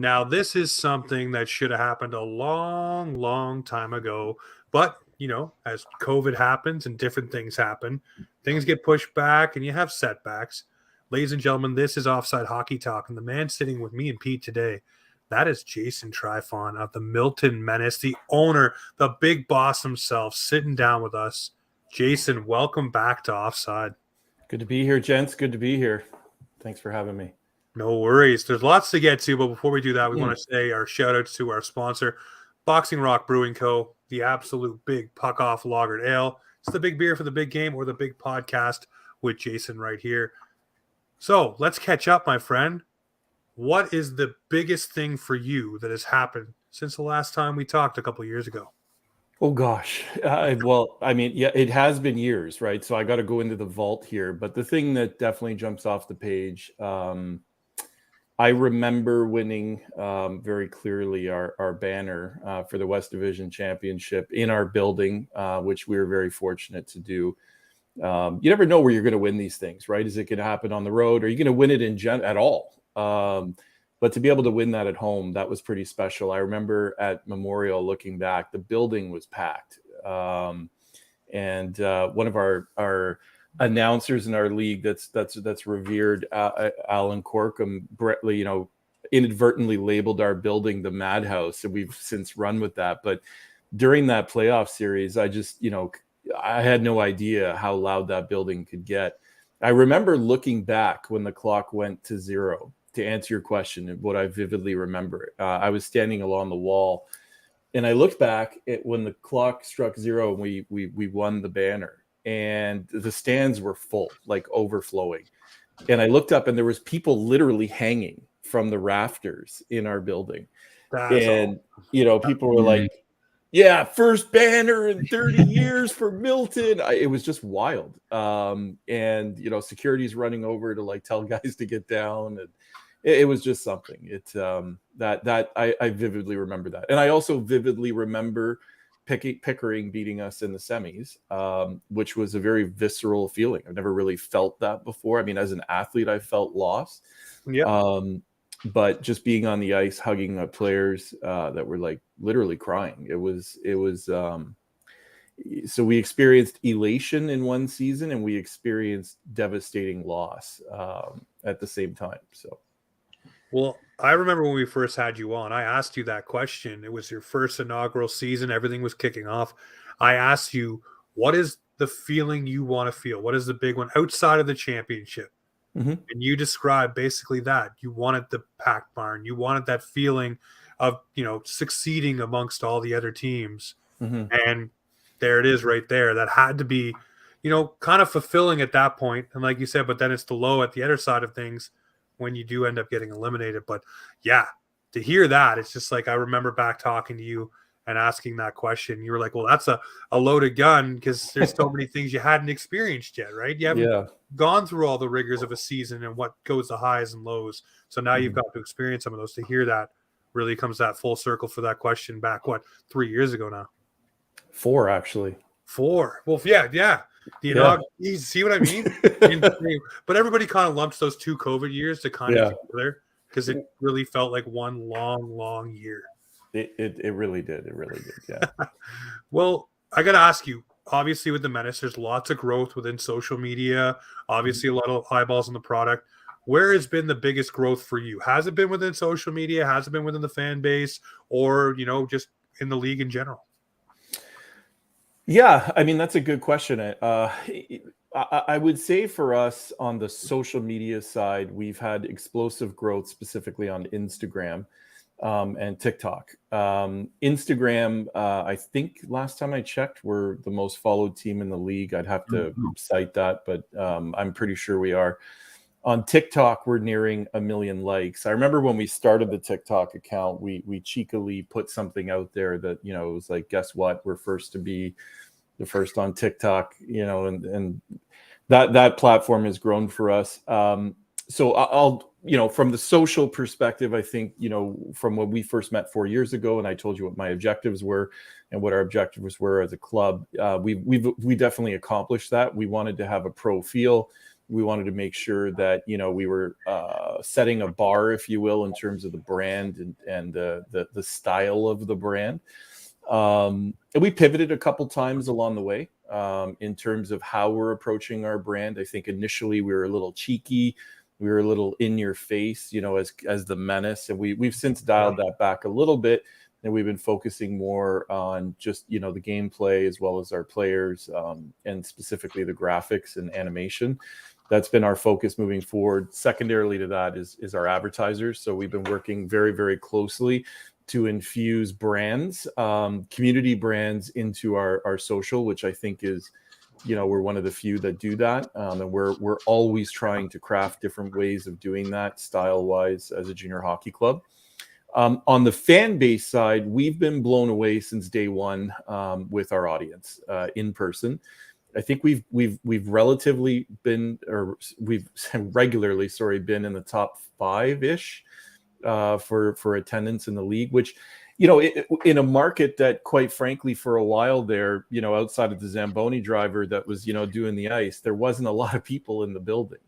Now, this is something that should have happened a long, long time ago. But, as COVID happens and different things happen, things get pushed back and you have setbacks. Ladies and gentlemen, this is Offside Hockey Talk. And the man sitting with me and Pete today, that is Jason Tryfon of the Milton Menace, the owner, the big boss himself, sitting down with us. Jason, welcome back to Offside. Good to be here, gents. Good to be here. Thanks for having me. No worries. There's lots to get to, but before we do that, we want to say our shout outs to our sponsor, Boxing Rock Brewing Co., the absolute big puck off lagered ale. It's the big beer for the big game or the big podcast with Jason right here. So let's catch up, my friend. What is the biggest thing for you that has happened since the last time we talked a couple of years ago? Oh, gosh. It has been years, right? So I got to go into the vault here. But the thing that definitely jumps off the page, I remember winning very clearly our banner for the West Division Championship in our building, which we were very fortunate to do. You never know where you're going to win these things, right? Is it going to happen on the road? Are you going to win it at all? But to be able to win that at home, that was pretty special. I remember at Memorial, looking back, the building was packed. And one of our announcers in our league that's revered, Alan Corkum, inadvertently labeled our building the Madhouse, and we've since run with that. But during that playoff series, I just, I had no idea how loud that building could get. I remember looking back when the clock went to zero. To answer your question, what I vividly remember, I was standing along the wall, and I looked back at when the clock struck zero and we won the banner, and the stands were full, like overflowing. And I looked up, and there was people literally hanging from the rafters in our building. People were like, "Yeah, first banner in 30 years for Milton." It was just wild. Security's running over to tell guys to get down, and it was just something. I vividly remember that. And I also vividly remember Pickering beating us in the semis, which was a very visceral feeling. I've never really felt that before. I mean, as an athlete, I felt lost. Yeah. But just being on the ice, hugging the players that were literally crying. It was. So we experienced elation in one season, and we experienced devastating loss at the same time. So. Well, I remember when we first had you on, I asked you that question. It was your first inaugural season. Everything was kicking off. I asked you, what is the feeling you want to feel? What is the big one outside of the championship? Mm-hmm. And you described basically that. You wanted the packed barn. You wanted that feeling of, succeeding amongst all the other teams. Mm-hmm. And there it is right there. That had to be, kind of fulfilling at that point. And like you said, but then it's the low at the other side of things when you do end up getting eliminated. But yeah, to hear that, it's just I remember back talking to you and asking that question. You were like, well, that's a loaded gun, because there's so many things you hadn't experienced yet, right? You haven't gone through all the rigors of a season and what goes the highs and lows. So now you've got to experience some of those. To hear that really comes that full circle for that question back, 3 years ago now? 4, actually. 4. Well, yeah. You see what I mean? But everybody kind of lumps those 2 COVID years to kind of together, because it really felt like one long year. It really did. It really did. Yeah. Well, I got to ask you, obviously with the Menace, there's lots of growth within social media, obviously a lot of eyeballs on the product. Where has been the biggest growth for you? Has it been within social media? Has it been within the fan base, or, just in the league in general? Yeah, I mean, that's a good question. I would say for us on the social media side, we've had explosive growth specifically on Instagram and TikTok. Instagram, I think last time I checked, we're the most followed team in the league. I'd have to cite that, but I'm pretty sure we are. On TikTok, we're nearing 1 million likes. I remember when we started the TikTok account, we cheekily put something out there that, it was like, guess what? We're first to be the first on TikTok, and that platform has grown for us. So I'll, from the social perspective, I think, from when we first met 4 years ago, and I told you what my objectives were and what our objectives were as a club, we definitely accomplished that. We wanted to have a pro feel. We wanted to make sure that, you know, we were setting a bar, if you will, in terms of the brand and the style of the brand. And we pivoted a couple times along the way in terms of how we're approaching our brand. I think initially we were a little cheeky. We were a little in your face, you know, as the Menace. And we've since dialed that back a little bit. And we've been focusing more on just, you know, the gameplay as well as our players and specifically the graphics and animation. That's been our focus moving forward. Secondarily to that is our advertisers. So we've been working very, very closely to infuse brands, community brands into our social, which I think is, you know, we're one of the few that do that. And we're always trying to craft different ways of doing that style-wise as a junior hockey club. On the fan base side, we've been blown away since day one with our audience in person. I think we've relatively been, or we've regularly, been in the top 5-ish for attendance in the league, which, you know, in a market that, quite frankly, for a while there, you know, outside of the Zamboni driver that was, you know, doing the ice, there wasn't a lot of people in the building.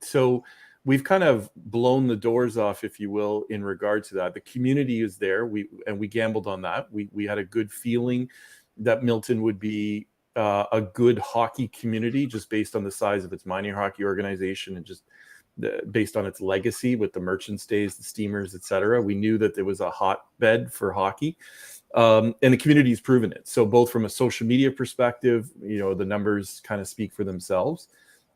So we've kind of blown the doors off, if you will, in regard to that. The community is there. We gambled on that. We had a good feeling that Milton would be a good hockey community just based on the size of its minor hockey organization and just based on its legacy with the merchant stays, the steamers, etc. We knew that there was a hotbed for hockey. And the community's proven it. So both from a social media perspective, you know, the numbers kind of speak for themselves.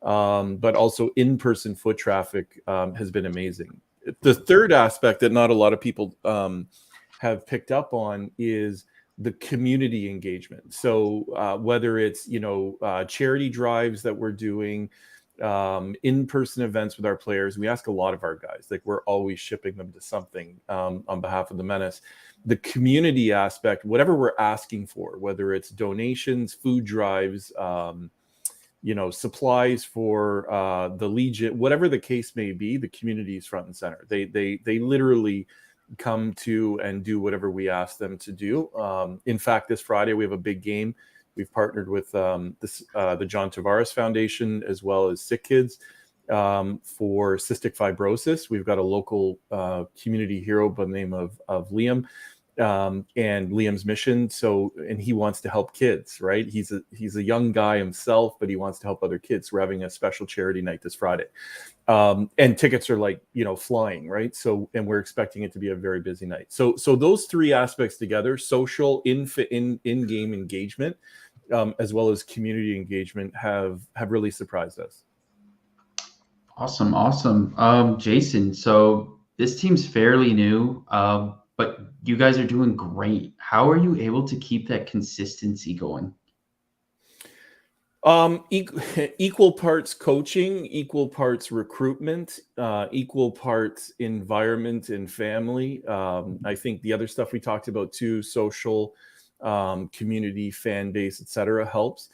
But also in-person foot traffic has been amazing. The third aspect that not a lot of people have picked up on is the community engagement. So whether it's, you know, charity drives that we're doing, in-person events with our players, we ask a lot of our guys, like we're always shipping them to something on behalf of the Menace. The community aspect, whatever we're asking for, whether it's donations, food drives, you know, supplies for the Legion, whatever the case may be, the community is front and center. They literally come to and do whatever we ask them to do. In fact, this Friday we have a big game. We've partnered with the John Tavares Foundation as well as Sick Kids for cystic fibrosis. We've got a local community hero by the name of Liam. And Liam's mission. So, and he wants to help kids, right? He's a young guy himself, but he wants to help other kids. We're having a special charity night this Friday. And tickets are like, you know, flying, right? So, and we're expecting it to be a very busy night. So those three aspects together, social, in-game engagement, as well as community engagement have really surprised us. Awesome. Jason, so this team's fairly new, but you guys are doing great. How are you able to keep that consistency going? Equal parts coaching, equal parts recruitment, equal parts environment and family. I think the other stuff we talked about too, social, community, fan base, etc., helps.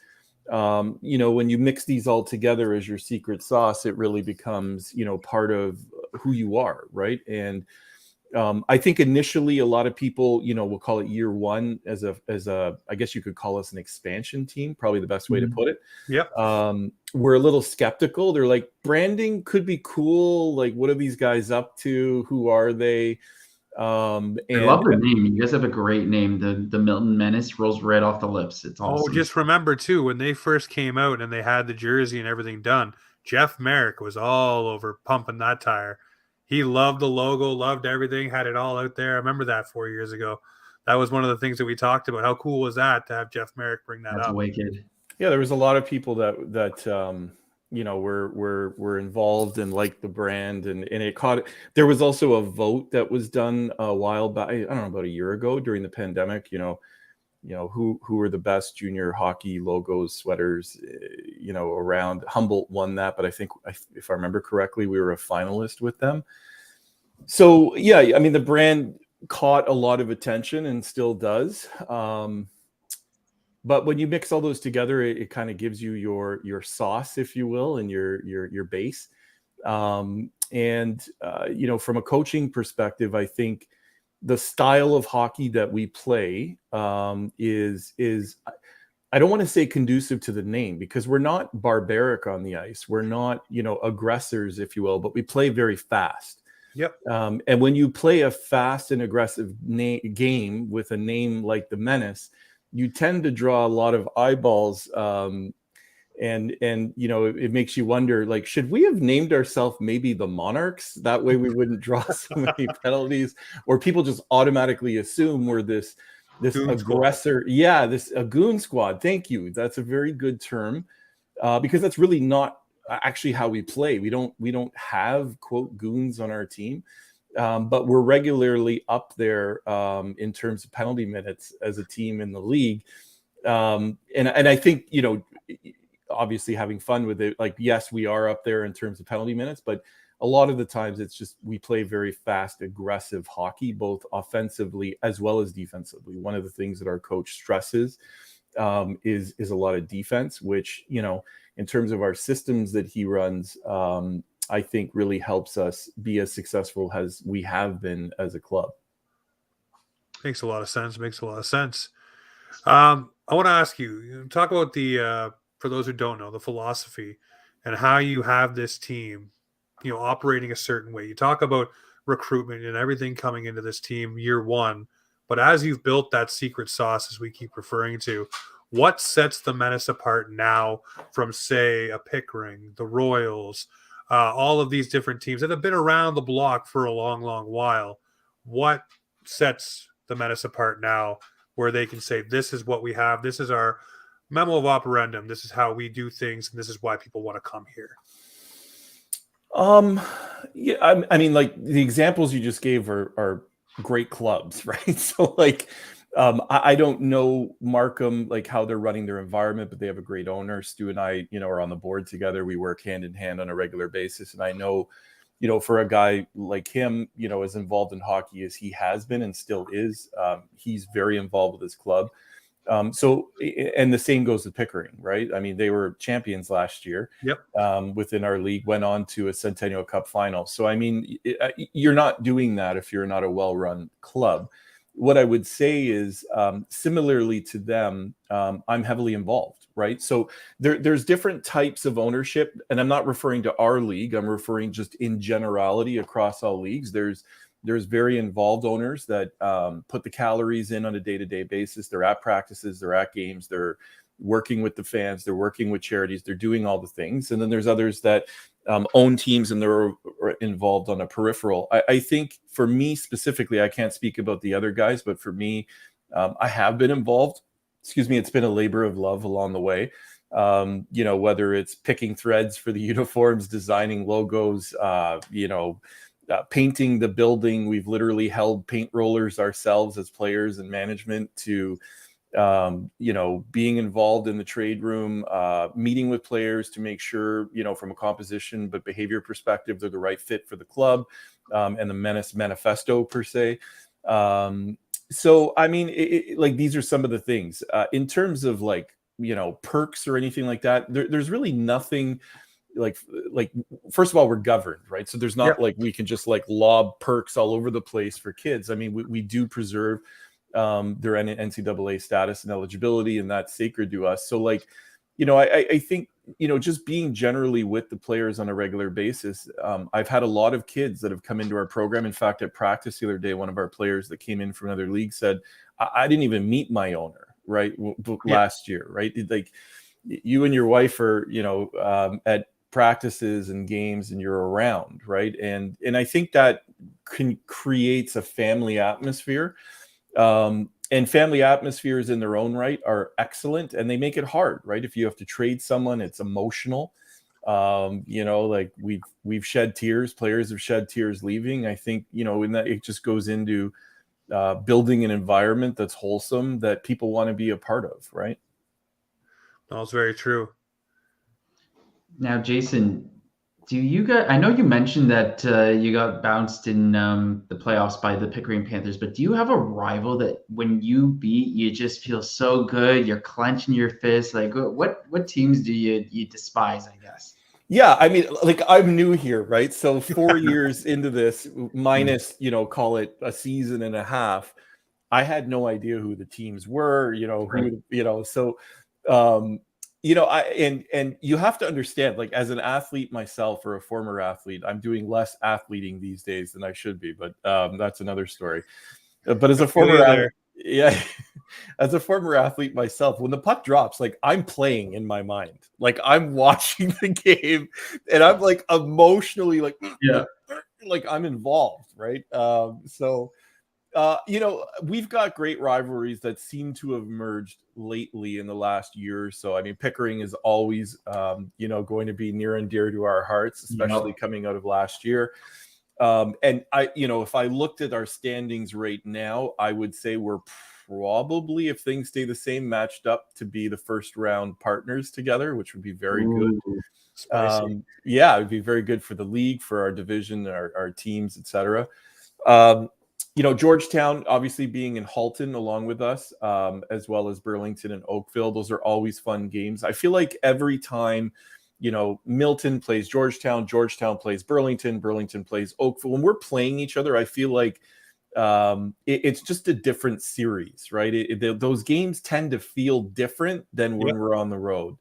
You know, when you mix these all together as your secret sauce, it really becomes, you know, part of who you are, right? And I think initially a lot of people, you know, will call it year one as a, I guess you could call us an expansion team, probably the best way to put it. Yep. We're a little skeptical. They're like, branding could be cool. Like, what are these guys up to? Who are they? And I love the name. You guys have a great name. The Milton Menace rolls right off the lips. It's awesome. Oh, just remember too, when they first came out and they had the jersey and everything done, Jeff Merrick was all over pumping that tire. He loved the logo, loved everything, had it all out there. I remember that 4 years ago. That was one of the things that we talked about. How cool was that to have Jeff Merrick bring that That's up? wicked. Yeah, there was a lot of people that you know were involved and liked the brand, and it caught. There was also a vote that was done a while back. I don't know, about a year ago during the pandemic. You know who were the best junior hockey logos, sweaters, you know, around. Humboldt won that, but I think if I remember correctly, we were a finalist with them. So yeah, I mean, the brand caught a lot of attention and still does. But when you mix all those together, it kind of gives you your sauce, if you will, and your base. You know, from a coaching perspective, I think the style of hockey that we play is I don't want to say conducive to the name, because we're not barbaric on the ice. We're not, aggressors, if you will, but we play very fast. Yep. And when you play a fast and aggressive game with a name like the Menace, you tend to draw a lot of eyeballs. And it makes you wonder, like, should we have named ourselves maybe the Monarchs? That way we wouldn't draw so many penalties, or people just automatically assume we're this Goon aggressor. squad. Yeah, a goon squad. Thank you. That's a very good term, because that's really not actually how we play. We don't have, quote, goons on our team, but we're regularly up there in terms of penalty minutes as a team in the league. And I think, obviously having fun with it, like, yes, we are up there in terms of penalty minutes, but a lot of the times it's just we play very fast, aggressive hockey, both offensively as well as defensively. One of the things that our coach stresses is a lot of defense, which, in terms of our systems that he runs, I think really helps us be as successful as we have been as a club. Makes a lot of sense. I want to ask you, talk about for those who don't know, the philosophy and how you have this team, operating a certain way. You talk about recruitment and everything coming into this team year one, but as you've built that secret sauce, as we keep referring to, what sets the Menace apart now from, say, a Pickering, the Royals, all of these different teams that have been around the block for a long, long while? What sets the Menace apart now, where they can say, this is what we have, this is our memo of operandum, this is how we do things, and this is why people want to come here? Yeah, I mean, like, the examples you just gave are great clubs, right? So, like, I don't know Markham, like, how they're running their environment, but they have a great owner. Stu and I, are on the board together. We work hand in hand on a regular basis. And I know, for a guy like him, as involved in hockey as he has been and still is, he's very involved with his club. So, and the same goes with Pickering, right? I mean, they were champions last year. Yep. Within our league, went on to a Centennial Cup final. So, I mean, you're not doing that if you're not a well-run club. What I would say is, similarly to them, I'm heavily involved, right? So there's different types of ownership, and I'm not referring to our league. I'm referring just in generality across all leagues. There's very involved owners that put the calories in on a day-to-day basis. They're at practices, they're at games, they're working with the fans, they're working with charities, they're doing all the things. And then there's others that own teams and they're involved on a peripheral. I think for me specifically, I can't speak about the other guys, but for me, I have been involved. It's been a labor of love along the way. Whether it's picking threads for the uniforms, designing logos, painting the building. We've literally held paint rollers ourselves as players and management, to being involved in the trade room, meeting with players to make sure, from a composition but behavior perspective, they're the right fit for the club, and the Menace manifesto per se. So, I mean, like, these are some of the things in terms of, like, perks or anything like that. There's really nothing. Like first of all, we're governed, right? So there's not like we can just like lob perks all over the place for kids. I mean, we do preserve their NCAA status and eligibility, and that's sacred to us. So, like, I think, just being generally with the players on a regular basis. I've had a lot of kids that have come into our program. In fact, at practice the other day, one of our players that came in from another league said, I didn't even meet my owner, right? Last year, right? Like, you and your wife are, at practices and games, and you're around, right? And I think that creates a family atmosphere. And family atmospheres in their own right are excellent, and they make it hard, right? If you have to trade someone, it's emotional. Like, we've shed tears, players have shed tears leaving. I think, in that, it just goes into building an environment that's wholesome, that people want to be a part of, right? That's very true. Now, Jason, I know you mentioned that you got bounced in the playoffs by the Pickering Panthers, but do you have a rival that when you beat, you just feel so good, you're clenching your fists? Like, what teams do you despise, I guess? Yeah, I mean, like, I'm new here, right? So 4 years into this, minus, call it a season and a half, I had no idea who the teams were, Right. so And you have to understand, like, as an athlete myself, or a former athlete, I'm doing less athleting these days than I should be, but that's another story. But as a yeah, as a former athlete myself, when the puck drops, like, I'm playing in my mind, like I'm watching the game, and I'm like emotionally like I'm involved, right? We've got great rivalries that seem to have emerged lately in the last year or so. I mean, Pickering is always, going to be near and dear to our hearts, especially coming out of last year. And if I looked at our standings right now, I would say we're probably, if things stay the same, matched up to be the first round partners together, which would be very good. It would be very good for the league, for our division, our teams, etc. Georgetown obviously being in Halton along with us, as well as Burlington and Oakville. Those are always fun games. I feel like every time, Milton plays Georgetown, Georgetown plays Burlington, Burlington plays Oakville, when we're playing each other, I feel like it's just a different series, right? Those games tend to feel different than when we're on the road.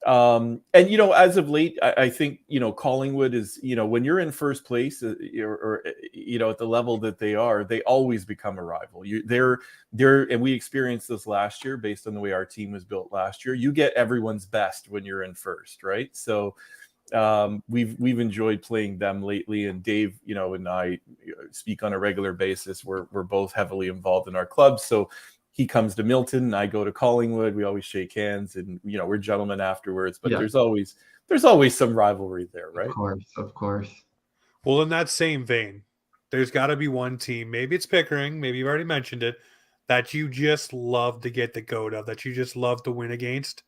As of late, I think, Collingwood is, when you're in first place, or at the level that they are, they always become a rival. And we experienced this last year based on the way our team was built last year. You get everyone's best when you're in first, right? So we've enjoyed playing them lately, and Dave, and I speak on a regular basis. We're both heavily involved in our clubs, so he comes to Milton, I go to Collingwood. We always shake hands, and we're gentlemen afterwards. But there's always some rivalry there, right? Of course. Well, in that same vein, there's got to be one team. Maybe it's Pickering. Maybe you've already mentioned it, that you just love to get the goat of, that you just love to win against.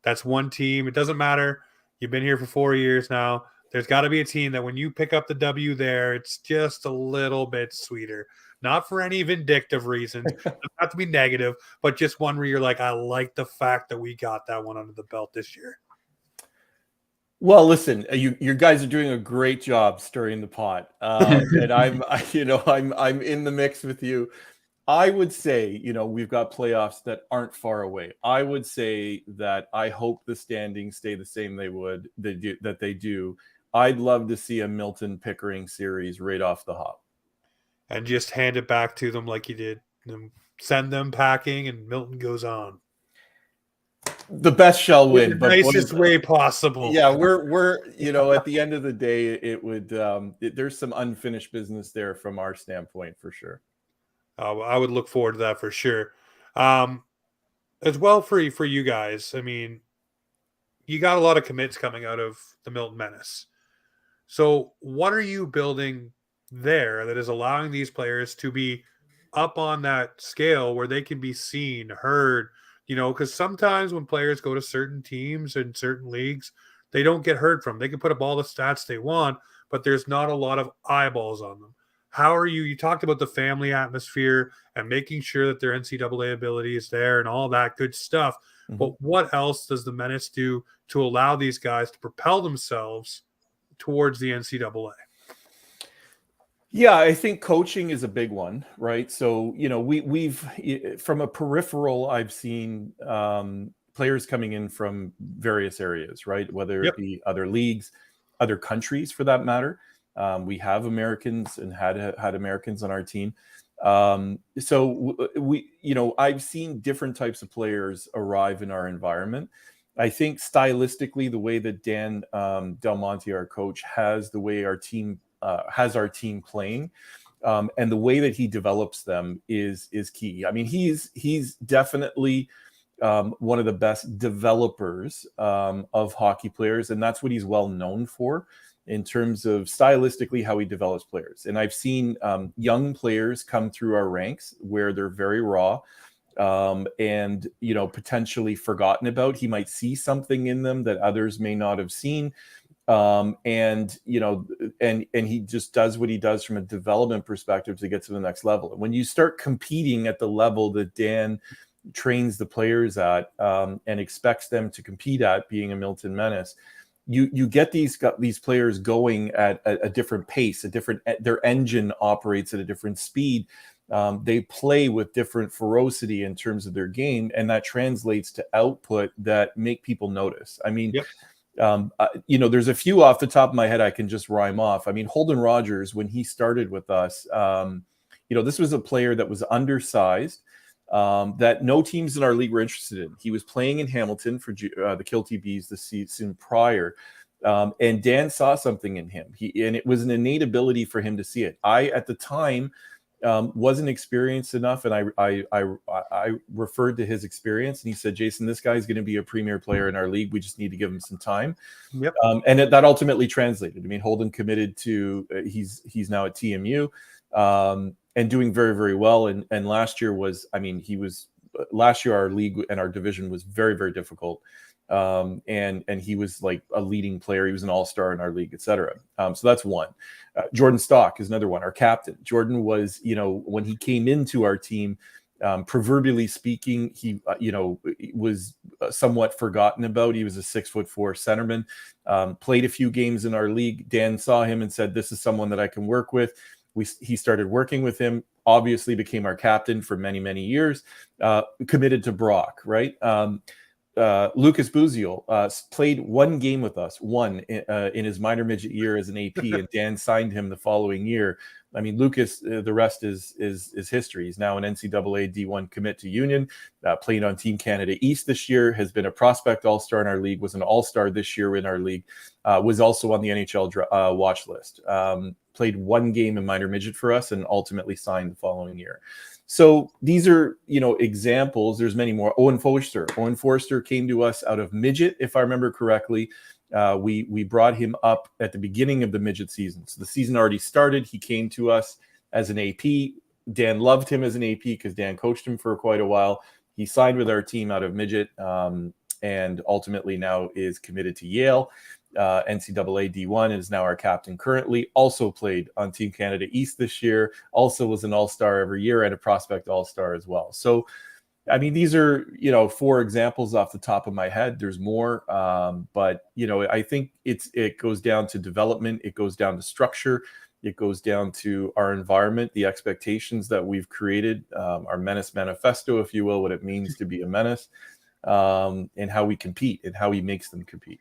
That's one team. It doesn't matter. You've been here for 4 years now. There's got to be a team that when you pick up the W there, it's just a little bit sweeter. Not for any vindictive reasons, not to be negative, but just one where you're like, I like the fact that we got that one under the belt this year. Well, listen, you guys are doing a great job stirring the pot, and I'm in the mix with you. I would say, we've got playoffs that aren't far away. I would say that I hope the standings stay the same. They do. I'd love to see a Milton Pickering series right off the hop. And just hand it back to them like you did. And send them packing, and Milton goes on. The best shall win, but nicest way possible. Yeah, we're at the end of the day, it would there's some unfinished business there from our standpoint for sure. I would look forward to that for sure. As well for you guys. I mean, you got a lot of commits coming out of the Milton Menace. So what are you building there that is allowing these players to be up on that scale where they can be seen, heard, because sometimes when players go to certain teams and certain leagues, they don't get heard from. They can put up all the stats they want, but there's not a lot of eyeballs on them. How are you talked about the family atmosphere and making sure that their NCAA ability is there and all that good stuff. Mm-hmm. But what else does the Menace do to allow these guys to propel themselves towards the NCAA? Yeah, I think coaching is a big one, right? So, we've from a peripheral, I've seen players coming in from various areas, right? Whether it be other leagues, other countries for that matter. We have Americans and had Americans on our team. So I've seen different types of players arrive in our environment. I think stylistically, the way that Dan Del Monte, our coach, has the way our team playing, and the way that he develops them is key. I mean, he's definitely one of the best developers of hockey players, and that's what he's well known for in terms of stylistically how he develops players. And I've seen young players come through our ranks where they're very raw, and potentially forgotten about. He might see something in them that others may not have seen. And he just does what he does from a development perspective to get to the next level. And when you start competing at the level that Dan trains the players at, and expects them to compete at, being a Milton Menace, you get these players going at a different pace, their engine operates at a different speed. they play with different ferocity in terms of their game, and that translates to output that make people notice. I mean, Yep. There's a few off the top of my head I can just rhyme off. I mean, Holden Rogers, when he started with us, this was a player that was undersized, that no teams in our league were interested in. He was playing in Hamilton for the Kilty Bees the season prior. And Dan saw something in him. And it was an innate ability for him to see it. I, at the time, wasn't experienced enough, and I referred to his experience, and he said, "Jason, this guy's going to be a premier player in our league. We just need to give him some time." Yep. And that ultimately translated. I mean, Holden committed to he's now at TMU, and doing very, very well. And last year last year our league and our division was very, very difficult. And he was like a leading player. He was an all-star in our league, etc. So that's one. Jordan Stock is another one, our captain. Jordan was, when he came into our team, proverbially speaking, he, was somewhat forgotten about. He was a 6'4" centerman, played a few games in our league. Dan saw him and said, "This is someone that I can work with." He started working with him, obviously became our captain for many, many years, committed to Brock, right? Lucas Buziel played one game with us, in his minor midget year as an AP, and Dan signed him the following year. I mean, Lucas, the rest is history. He's now an NCAA D1 commit to Union, played on Team Canada East this year, has been a prospect all-star in our league, was an all-star this year in our league, was also on the NHL watch list, played one game in minor midget for us, and ultimately signed the following year. So these are, examples. There's many more. Owen Forster came to us out of midget, if I remember correctly. We brought him up at the beginning of the midget season. So the season already started. He came to us as an AP. Dan loved him as an AP because Dan coached him for quite a while. He signed with our team out of midget, and ultimately now is committed to Yale. NCAA D1, is now our captain currently. Also played on Team Canada East this year. Also was an all-star every year and a prospect all-star as well. So, I mean, these are, 4 examples off the top of my head. There's more, but, I think it goes down to development. It goes down to structure. It goes down to our environment, the expectations that we've created, our Menace manifesto, if you will, what it means to be a menace, and how we compete and how he makes them compete.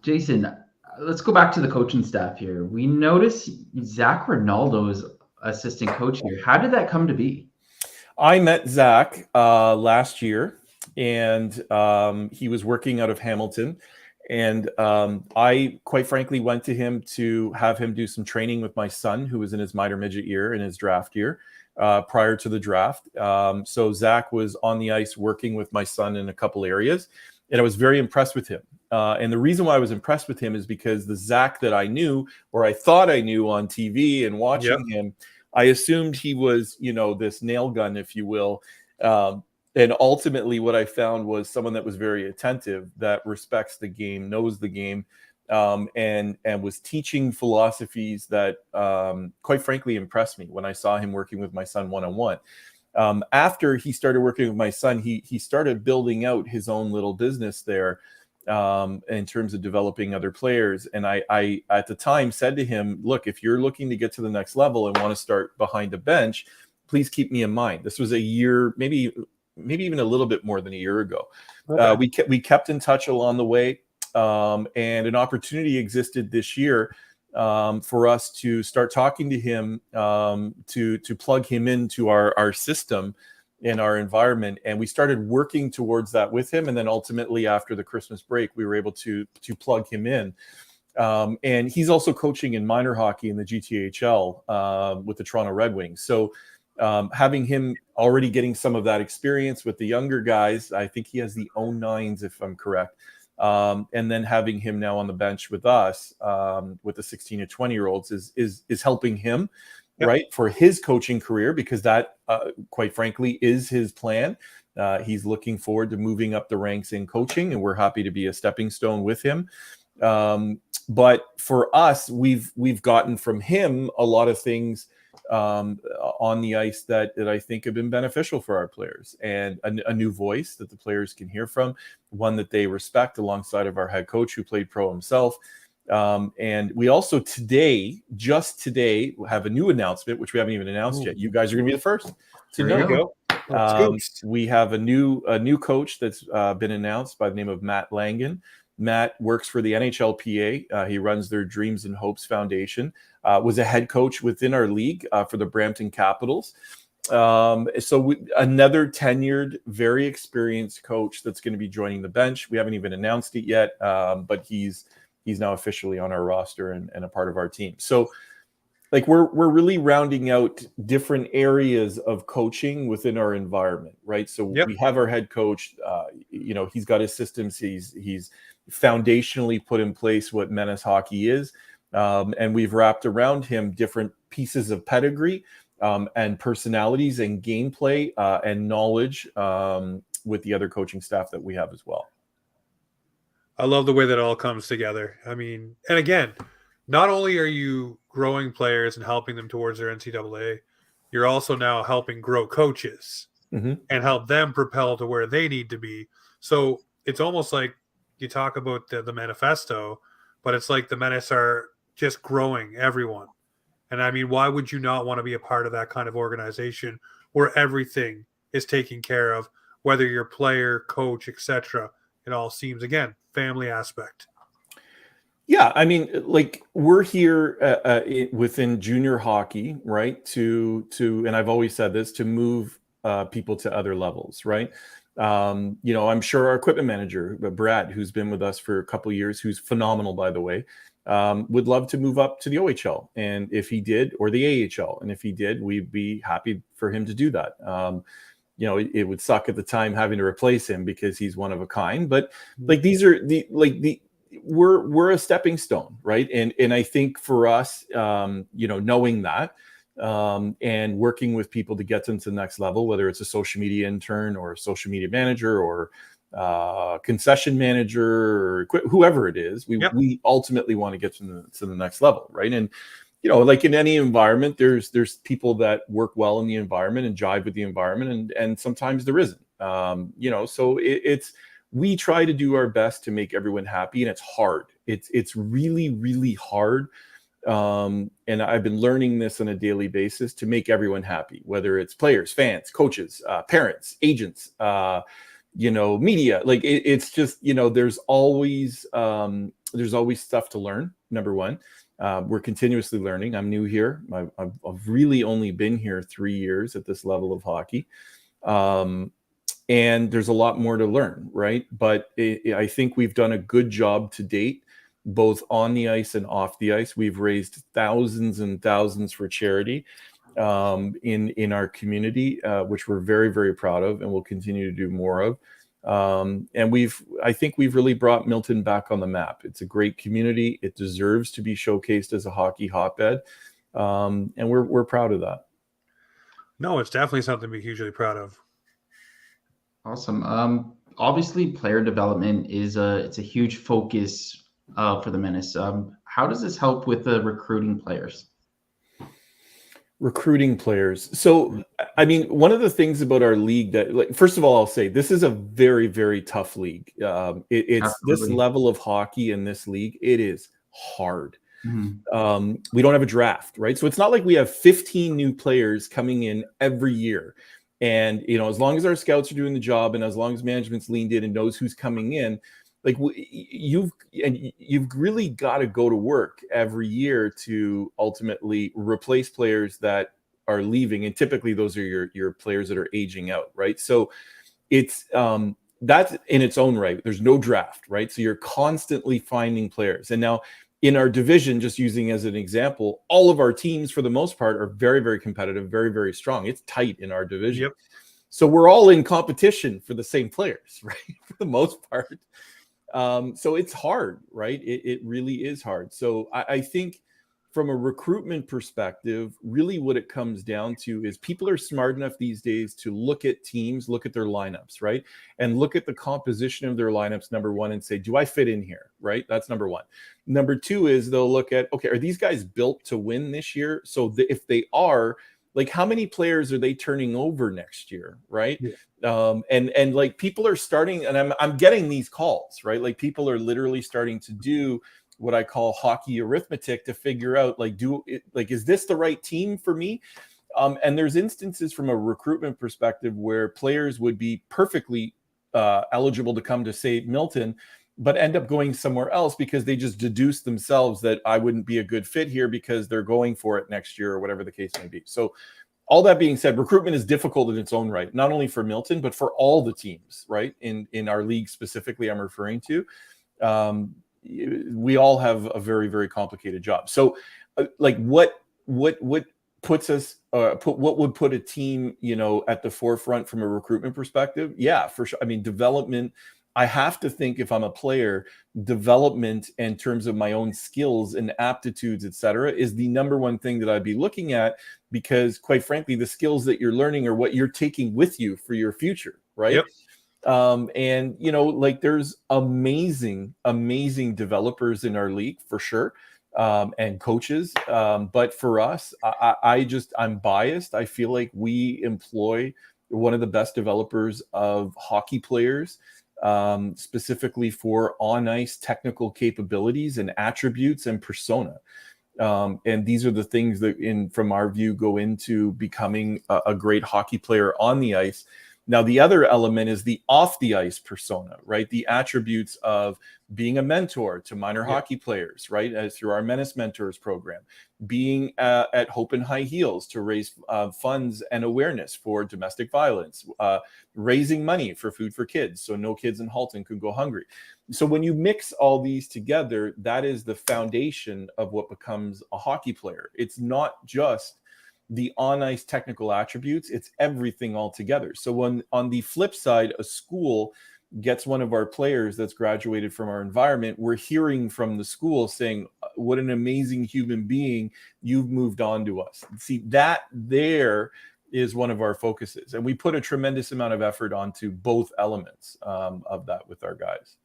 Jason, let's go back to the coaching staff here. We notice Zach Ronaldo is assistant coach here. How did that come to be? I met Zach last year, and he was working out of Hamilton. And I, quite frankly, went to him to have him do some training with my son, who was in his minor midget year, in his draft year, prior to the draft. So Zach was on the ice working with my son in a couple areas, and I was very impressed with him. And the reason why I was impressed with him is because the Zach that I knew, or I thought I knew on TV and watching him, I assumed he was, this nail gun, if you will. And ultimately what I found was someone that was very attentive, that respects the game, knows the game, and was teaching philosophies that, quite frankly, impressed me when I saw him working with my son one-on-one. After he started working with my son, he started building out his own little business there, in terms of developing other players. And I at the time said to him, "Look, if you're looking to get to the next level and want to start behind a bench, please keep me in mind." This was a year, maybe even a little bit more than a year ago. Okay. We kept in touch along the way, and an opportunity existed this year for us to start talking to him, to plug him into our system in our environment. And we started working towards that with him. And then ultimately after the Christmas break, we were able to plug him in. And he's also coaching in minor hockey in the GTHL with the Toronto Red Wings. So having him already getting some of that experience with the younger guys, I think he has the 09s, if I'm correct. And then having him now on the bench with us, with the 16 to 20-year-olds is helping him. Yep. Right, for his coaching career, because that, quite frankly, is his plan. He's looking forward to moving up the ranks in coaching, and we're happy to be a stepping stone with him. But for us, we've gotten from him a lot of things on the ice that I think have been beneficial for our players, and a new voice that the players can hear from, one that they respect, alongside of our head coach who played pro himself. And we also just today, have a new announcement, which we haven't even announced yet. You guys are going to be the first to There you know. go. We have a new coach that's been announced by the name of Matt Langen. Matt works for the NHLPA. He runs their Dreams and Hopes Foundation. Was a head coach within our league for the Brampton Capitals. Another tenured, very experienced coach that's going to be joining the bench. We haven't even announced it yet, but he's now officially on our roster and a part of our team. So, like, we're really rounding out different areas of coaching within our environment, right? So we have our head coach. He's got his systems. He's foundationally put in place what Menace hockey is, and we've wrapped around him different pieces of pedigree and personalities and gameplay and knowledge with the other coaching staff that we have as well. I love the way that it all comes together. I mean, and again, not only are you growing players and helping them towards their NCAA, you're also now helping grow coaches and help them propel to where they need to be. So it's almost like you talk about the manifesto, but it's like the Menace are just growing everyone. And I mean, why would you not want to be a part of that kind of organization where everything is taken care of, whether you're player, coach, etc.? It all seems, again, family aspect. Yeah, I mean, like, we're here within junior hockey, right? And I've always said this, to move people to other levels, right? I'm sure our equipment manager, Brad, who's been with us for a couple of years, who's phenomenal, by the way, would love to move up to the OHL, and if he did, or the AHL, and if he did, we'd be happy for him to do that. It would suck at the time having to replace him because he's one of a kind, but like, these are we're a stepping stone, right? And I think for us, knowing that and working with people to get them to the next level, whether it's a social media intern or a social media manager or concession manager or whoever it is, we ultimately want to get to the next level, right? And like in any environment, there's people that work well in the environment and jive with the environment, and sometimes there isn't. So we try to do our best to make everyone happy, and it's hard. It's really, really hard. And I've been learning this on a daily basis, to make everyone happy, whether it's players, fans, coaches, parents, agents, media. Like, it's just, there's always stuff to learn. Number one, we're continuously learning. I'm new here. I've really only been here 3 years at this level of hockey. And there's a lot more to learn, right? But I think we've done a good job to date, both on the ice and off the ice. We've raised thousands and thousands for charity in our community, which we're very, very proud of, and we'll continue to do more of. And I think we've really brought Milton back on the map. It's a great community. It deserves to be showcased as a hockey hotbed, and we're proud of that. No, it's definitely something to be hugely proud of. Awesome. Obviously, player development it's a huge focus for the Menace. How does this help with recruiting players? Recruiting players. So, I mean, one of the things about our league that, like, first of all, I'll say this is a very, very tough league. It's this level of hockey in this league. It is hard. Mm-hmm. We don't have a draft, right? So it's not like we have 15 new players coming in every year. And, as long as our scouts are doing the job, and as long as management's leaned in and knows who's coming in, like, you've really got to go to work every year to ultimately replace players that are leaving, and typically those are your players that are aging out, right? So it's that's in its own right. There's no draft, right? So you're constantly finding players. And now in our division, just using as an example, all of our teams for the most part are very, very competitive, very, very strong. It's tight in our division. Yep. So we're all in competition for the same players, right? For the most part. So it's hard, right? It really is hard. So I think from a recruitment perspective, really what it comes down to is people are smart enough these days to look at teams, look at their lineups, right? And look at the composition of their lineups, number one, and say, do I fit in here, right? That's number one. Number two is they'll look at, okay, are these guys built to win this year? So if they are, like, how many players are they turning over next year, right? Yeah. And like, people are starting, and I'm getting these calls, right? Like, people are literally starting to do what I call hockey arithmetic to figure out, like, is this the right team for me? And there's instances from a recruitment perspective where players would be perfectly eligible to come to, say, Milton, but end up going somewhere else because they just deduce themselves that I wouldn't be a good fit here because they're going for it next year or whatever the case may be. So all that being said, recruitment is difficult in its own right, not only for Milton, but for all the teams, right? In our league specifically, I'm referring to. We all have a very, very complicated job. So like what puts us, what would put a team, at the forefront from a recruitment perspective? Yeah, for sure. I mean, development, I have to think, if I'm a player, development in terms of my own skills and aptitudes, et cetera, is the number one thing that I'd be looking at, because quite frankly, the skills that you're learning are what you're taking with you for your future, right? Yep. And like, there's amazing developers in our league for sure, and coaches. But for us, I'm biased. I feel like we employ one of the best developers of hockey players, specifically for on-ice technical capabilities and attributes and persona. And these are the things that, from our view, go into becoming a great hockey player on the ice. Now, the other element is the off the ice persona, right? The attributes of being a mentor to minor hockey players, right? As through our Menace Mentors program, being at Hope and High Heels to raise funds and awareness for domestic violence, raising money for Food for Kids, so no kids in Halton could go hungry. So when you mix all these together, that is the foundation of what becomes a hockey player. It's not just the on-ice technical attributes, it's everything all together. So when, on the flip side, a school gets one of our players that's graduated from our environment, we're hearing from the school saying, what an amazing human being, you've moved on to us. See, that there is one of our focuses, and we put a tremendous amount of effort onto both elements of that with our guys.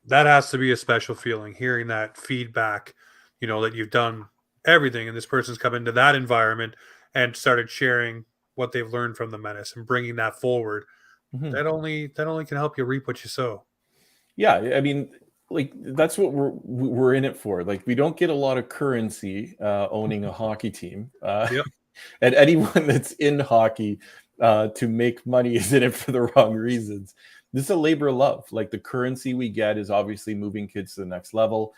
That has to be a special feeling, hearing that feedback, that you've done everything and this person's come into that environment and started sharing what they've learned from the Menace and bringing that forward. Mm-hmm. That only can help you reap what you sow. Yeah, I mean, like, that's what we're in it for. Like, we don't get a lot of currency owning a hockey team. Yep. And anyone that's in hockey to make money is in it for the wrong reasons. This is a labor of love. Like, the currency we get is obviously moving kids to the next level.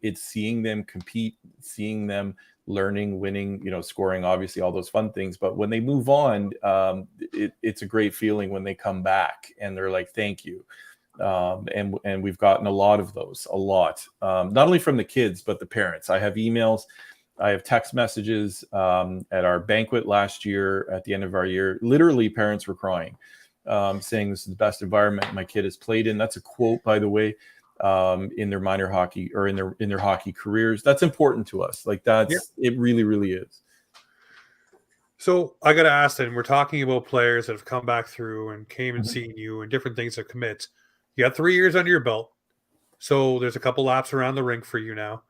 It's seeing them compete, seeing them learning, winning, scoring, obviously all those fun things. But when they move on, it's a great feeling when they come back and they're like, thank you. And we've gotten a lot of those, not only from the kids, but the parents. I have emails, I have text messages at our banquet last year, at the end of our year. Literally, parents were crying, saying this is the best environment my kid has played in. That's a quote, by the way, in their minor hockey or in their hockey careers. That's important to us. Like, it really, really is. So I got to ask then, we're talking about players that have come back through and came and seen you and different things that commit. You got 3 years under your belt. So there's a couple laps around the rink for you now.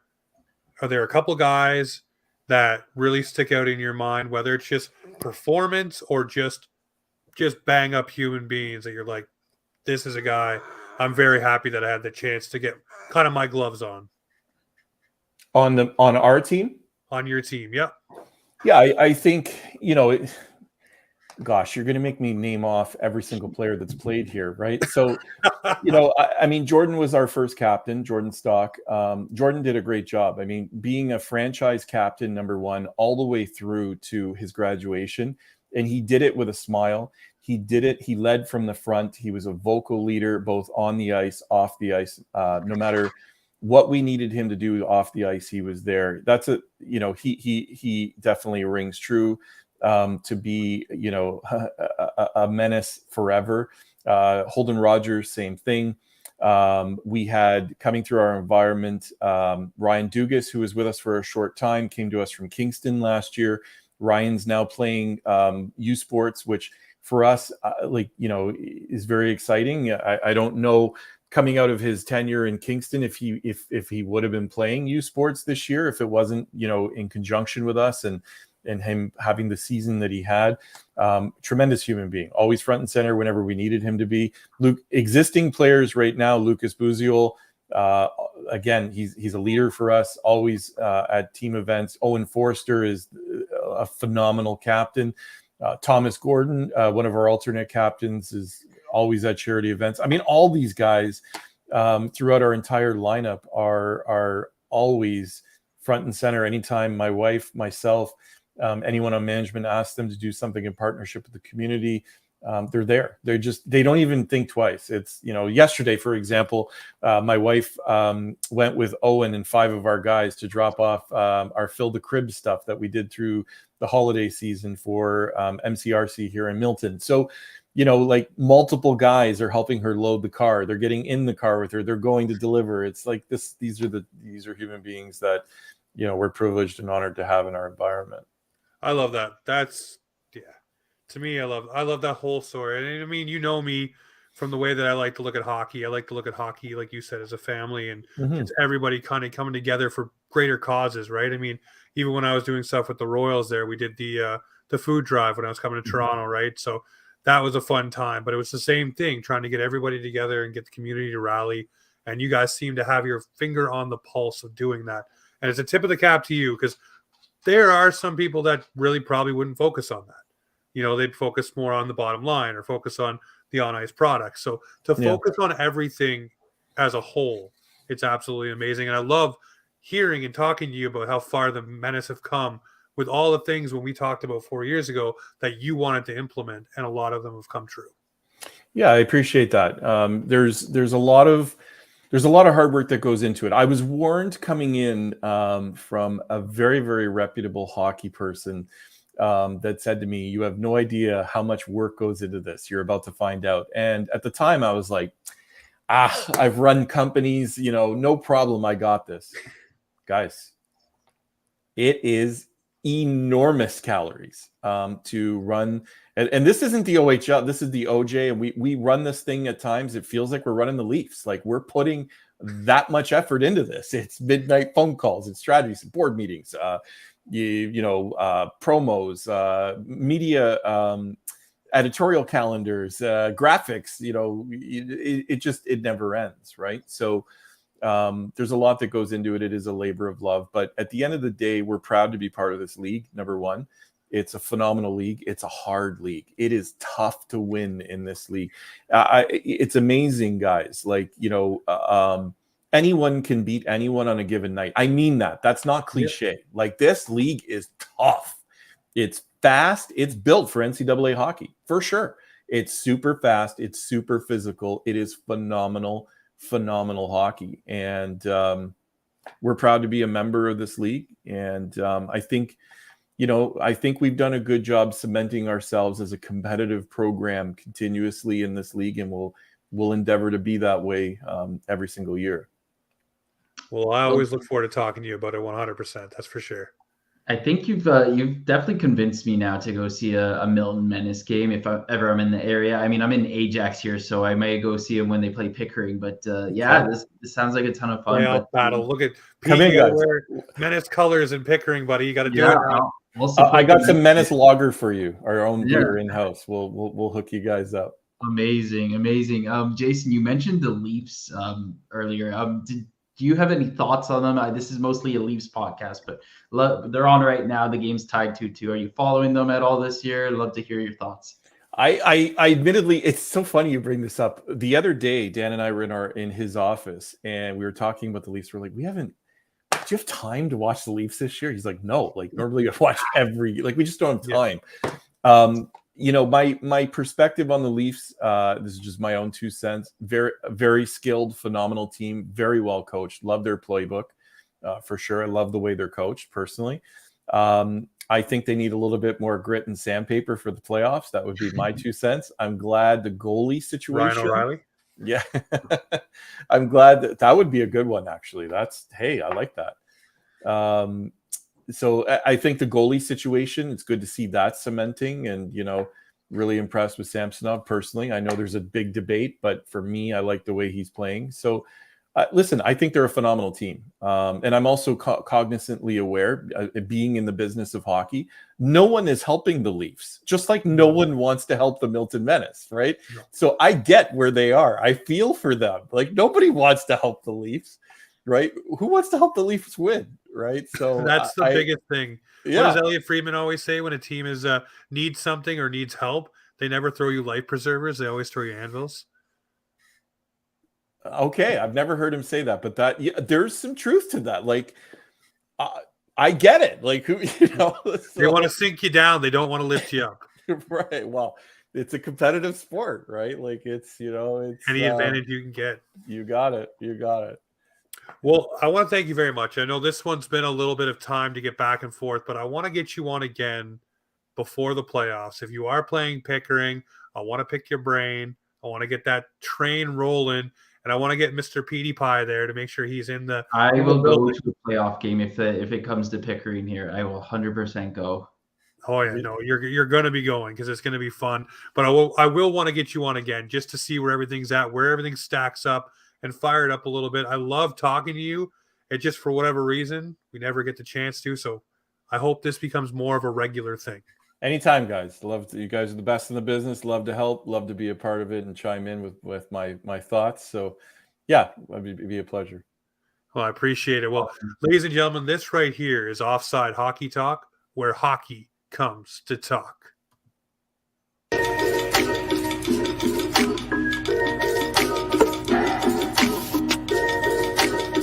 Are there a couple guys that really stick out in your mind, whether it's just performance or just bang up human beings that you're like, this is a guy I'm very happy that I had the chance to get kind of my gloves on our team, on your team? Yeah. Yeah. I think, gosh, you're going to make me name off every single player that's played here. Right. So, I mean, Jordan was our first captain, Jordan Stock. Jordan did a great job. I mean, being a franchise captain, number one, all the way through to his graduation. And he did it with a smile. He did it. He led from the front. He was a vocal leader, both on the ice, off the ice. No matter what we needed him to do off the ice, he was there. That's he definitely rings true to be, a menace forever. Holden Rogers, same thing. We had, coming through our environment, Ryan Dugas, who was with us for a short time, came to us from Kingston last year. Ryan's now playing U Sports, which for us, is very exciting. I don't know, coming out of his tenure in Kingston, if he would have been playing U Sports this year, if it wasn't, in conjunction with us and him having the season that he had. Tremendous human being, always front and center whenever we needed him to be. Existing players right now, Lucas Buziol, again, he's a leader for us, always at team events. Owen Forster is a phenomenal captain. Thomas Gordon, one of our alternate captains, is always at charity events. I mean, all these guys throughout our entire lineup are always front and center. Anytime my wife, myself, anyone on management asks them to do something in partnership with the community, they're there. They don't even think twice. It's, yesterday, for example, my wife went with Owen and 5 of our guys to drop off our Fill the Crib stuff that we did through the holiday season for MCRC here in Milton. So, like multiple guys are helping her load the car. They're getting in the car with her. They're going to deliver. It's like this. These are human beings that, we're privileged and honored to have in our environment. I love that. That's, yeah. To me, I love that whole story. And I mean, me from the way that I like to look at hockey. I like to look at hockey, like you said, as a family, and it's everybody kind of coming together for greater causes, right? I mean, even when I was doing stuff with the Royals there, we did the food drive when I was coming to Toronto, right? So that was a fun time, but it was the same thing, trying to get everybody together and get the community to rally. And you guys seem to have your finger on the pulse of doing that. And it's a tip of the cap to you, because there are some people that really probably wouldn't focus on that. They'd focus more on the bottom line or focus on the on-ice products. So to focus on everything as a whole, it's absolutely amazing. And I love hearing and talking to you about how far the Menace have come with all the things when we talked about 4 years ago that you wanted to implement, and a lot of them have come true. Yeah, I appreciate that. There's a lot of hard work that goes into it. I was warned coming in from a very, very reputable hockey person that said to me, "You have no idea how much work goes into this. You're about to find out." And at the time I was like, I've run companies, no problem. I got this. Guys, it is enormous calories to run. And this isn't the OHL, this is the OJ. And we run this thing at times. It feels like we're running the Leafs. Like we're putting that much effort into this. It's midnight phone calls, it's strategies, board meetings, promos, media, editorial calendars, graphics. It never ends, right? So there's a lot that goes into it. It is a labor of love, but at the end of the day, we're proud to be part of this league. Number one, it's a phenomenal league. It's a hard league. It is tough to win in this league. It's amazing, guys. Like, anyone can beat anyone on a given night. I mean that. That's not cliche. Yeah. Like, this league is tough. It's fast. It's built for NCAA hockey, for sure. It's super fast. It's super physical. It is phenomenal hockey. And we're proud to be a member of this league. And I think we've done a good job cementing ourselves as a competitive program continuously in this league, and we'll endeavor to be that way every single year. Well, I always look forward to talking to you about it 100%. That's for sure. I think you've definitely convinced me now to go see a Milton Menace game if I'm in the area. I mean, I'm in Ajax here, so I may go see them when they play Pickering. But this sounds like a ton of fun. Battle. Look at Pete, you gotta wear Menace colors in Pickering, buddy. You got to do it. I got some Menace lager for you, our own beer in house. We'll hook you guys up. Amazing. Jason, you mentioned the Leafs earlier. Do you have any thoughts on them? This is mostly a Leafs podcast, but they're on right now. The game's tied 2-2. Are you following them at all this year? I'd love to hear your thoughts. I admittedly, it's so funny you bring this up. The other day, Dan and I were in his office, and we were talking about the Leafs. We're like, do you have time to watch the Leafs this year? He's like, no. Like, normally I watch we just don't have time. My perspective on the Leafs, this is just my own 2 cents. Very, very skilled, phenomenal team, very well coached. Love their playbook, for sure. I love the way they're coached personally. I think they need a little bit more grit and sandpaper for the playoffs. That would be my 2 cents. I'm glad the goalie situation. Ryan O'Reilly? Yeah. I'm glad that would be a good one, actually. I like that. So I think the goalie situation, it's good to see that cementing, and, really impressed with Samsonov personally. I know there's a big debate, but for me, I like the way he's playing. So listen, I think they're a phenomenal team. And I'm also cognizantly aware, being in the business of hockey, no one is helping the Leafs, just like no one wants to help the Milton Menace, right? No. So I get where they are. I feel for them. Like, nobody wants to help the Leafs. right? Who wants to help the Leafs win, right? So That's the biggest thing. What yeah. does Elliot Friedman always say when a team is needs something or needs help? They never throw you life preservers. They always throw you anvils. Okay, I've never heard him say that, but there's some truth to that. Like, I get it. Like, who They want to sink you down. They don't want to lift you up. Right. Well, it's a competitive sport, right? Like, it's Any advantage you can get. You got it. You got it. Well, I want to thank you very much. I know this one's been a little bit of time to get back and forth, but I want to get you on again before the playoffs. If you are playing Pickering, I want to pick your brain. I want to get that train rolling, and I want to get Mr. Petey Pie there to make sure he's in the. I will go to a playoff game if it comes to Pickering here. I will 100% go. Oh yeah, no, you're going to be going because it's going to be fun. But I will want to get you on again just to see where everything's at, where everything stacks up, and fire it up a little bit. I love talking to you. It just for whatever reason we never get the chance to. So I hope this becomes more of a regular thing. Anytime, guys. You guys are the best in the business. Love to help. Love to be a part of it and chime in with my thoughts. So, yeah, it'd be a pleasure. Well, I appreciate it. Well, ladies and gentlemen, this right here is Offside Hockey Talk, where hockey comes to talk.